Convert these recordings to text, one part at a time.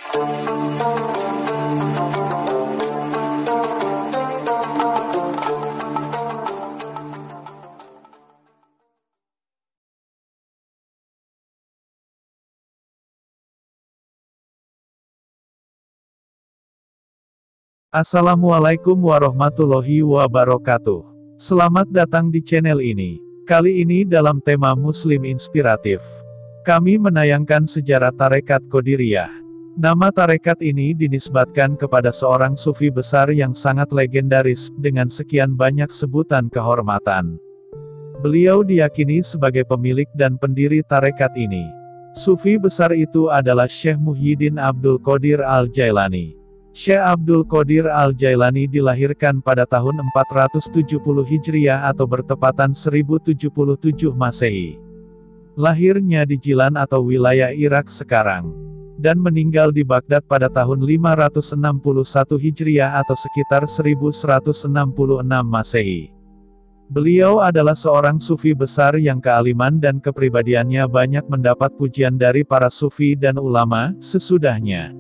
Assalamualaikum warahmatullahi wabarakatuh. Selamat datang di channel ini. Kali ini dalam tema Muslim Inspiratif. Kami menayangkan sejarah Tarekat Qadiriyah. Nama tarekat ini dinisbatkan kepada seorang sufi besar yang sangat legendaris, dengan sekian banyak sebutan kehormatan. Beliau diyakini sebagai pemilik dan pendiri tarekat ini. Sufi besar itu adalah Syekh Muhyiddin Abdul Qadir Al-Jailani. Syekh Abdul Qadir Al-Jailani dilahirkan pada tahun 470 Hijriah atau bertepatan 1077 Masehi. Lahirnya di Jilan atau wilayah Irak sekarang. Dan meninggal di Baghdad pada tahun 561 Hijriah atau sekitar 1166 Masehi. Beliau adalah seorang sufi besar yang kealiman dan kepribadiannya banyak mendapat pujian dari para sufi dan ulama sesudahnya.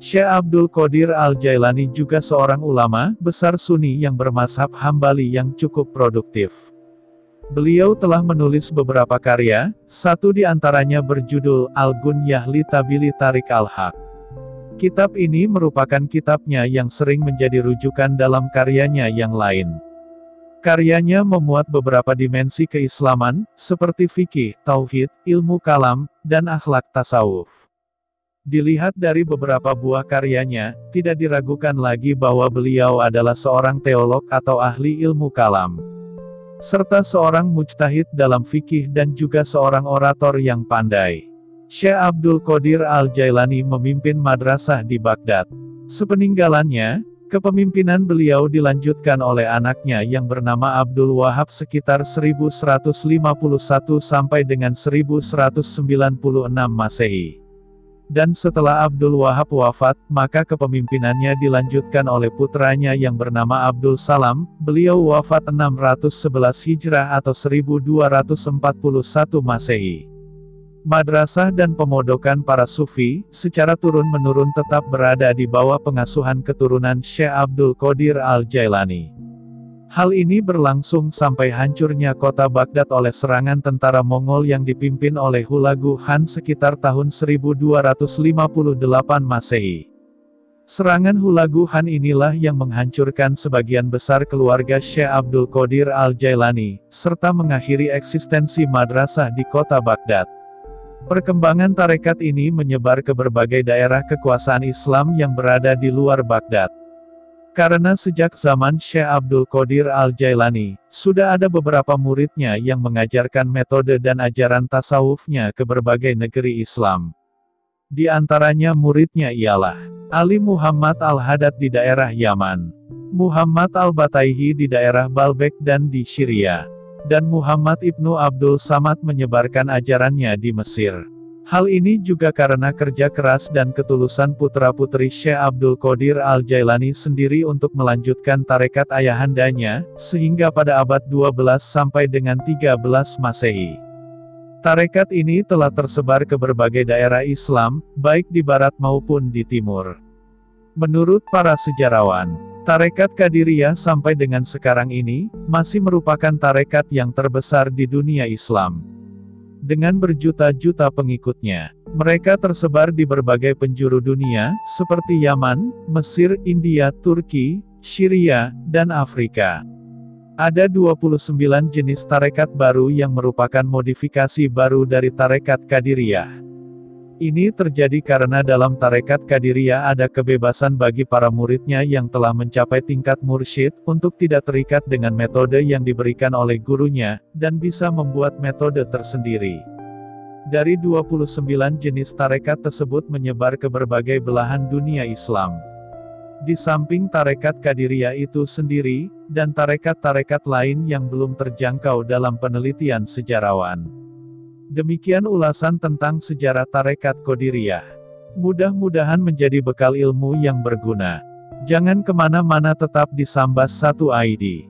Syekh Abdul Qadir Al-Jailani juga seorang ulama besar Sunni yang bermazhab Hambali yang cukup produktif. Beliau telah menulis beberapa karya, satu di antaranya berjudul Al-Gunyah li Tabili Tarik Al-Haq. Kitab ini merupakan kitabnya yang sering menjadi rujukan dalam karyanya yang lain. Karyanya memuat beberapa dimensi keislaman, seperti fikih, tauhid, ilmu kalam, dan akhlak tasawuf. Dilihat dari beberapa buah karyanya, tidak diragukan lagi bahwa beliau adalah seorang teolog atau ahli ilmu kalam. Serta seorang mujtahid dalam fikih dan juga seorang orator yang pandai. Syekh Abdul Qadir Al-Jailani memimpin madrasah di Baghdad. Sepeninggalannya, kepemimpinan beliau dilanjutkan oleh anaknya yang bernama Abdul Wahab sekitar 1151 sampai dengan 1196 Masehi. Dan setelah Abdul Wahab wafat, maka kepemimpinannya dilanjutkan oleh putranya yang bernama Abdul Salam. Beliau wafat 611 Hijrah atau 1241 Masehi. Madrasah dan pemodokan para sufi, secara turun-menurun tetap berada di bawah pengasuhan keturunan Syekh Abdul Qadir Al-Jailani. Hal ini berlangsung sampai hancurnya kota Baghdad oleh serangan tentara Mongol yang dipimpin oleh Hulagu Khan sekitar tahun 1258 Masehi. Serangan Hulagu Khan inilah yang menghancurkan sebagian besar keluarga Syekh Abdul Qadir Al-Jailani, serta mengakhiri eksistensi madrasah di kota Baghdad. Perkembangan tarekat ini menyebar ke berbagai daerah kekuasaan Islam yang berada di luar Baghdad. Karena sejak zaman Syekh Abdul Qadir Al-Jailani, sudah ada beberapa muridnya yang mengajarkan metode dan ajaran tasawufnya ke berbagai negeri Islam. Di antaranya muridnya ialah Ali Muhammad Al-Haddad di daerah Yaman, Muhammad Al-Bataihi di daerah Baalbek dan di Syria, dan Muhammad Ibnu Abdul Samad menyebarkan ajarannya di Mesir. Hal ini juga karena kerja keras dan ketulusan putra-putri Syekh Abdul Qadir Al-Jailani sendiri untuk melanjutkan tarekat ayahandanya, sehingga pada abad 12 sampai dengan 13 Masehi. Tarekat ini telah tersebar ke berbagai daerah Islam, baik di barat maupun di timur. Menurut para sejarawan, tarekat Qadiriyah sampai dengan sekarang ini, masih merupakan tarekat yang terbesar di dunia Islam. Dengan berjuta-juta pengikutnya, mereka tersebar di berbagai penjuru dunia, seperti Yaman, Mesir, India, Turki, Syria, dan Afrika. Ada 29 jenis tarekat baru yang merupakan modifikasi baru dari tarekat Qadiriyah. Ini terjadi karena dalam tarekat Qadiriyah ada kebebasan bagi para muridnya yang telah mencapai tingkat mursyid, untuk tidak terikat dengan metode yang diberikan oleh gurunya, dan bisa membuat metode tersendiri. Dari 29 jenis tarekat tersebut menyebar ke berbagai belahan dunia Islam. Di samping tarekat Qadiriyah itu sendiri, dan tarekat-tarekat lain yang belum terjangkau dalam penelitian sejarawan. Demikian ulasan tentang sejarah tarekat Qadiriyah. Mudah-mudahan menjadi bekal ilmu yang berguna. Jangan kemana-mana, tetap di Sambas 1 ID.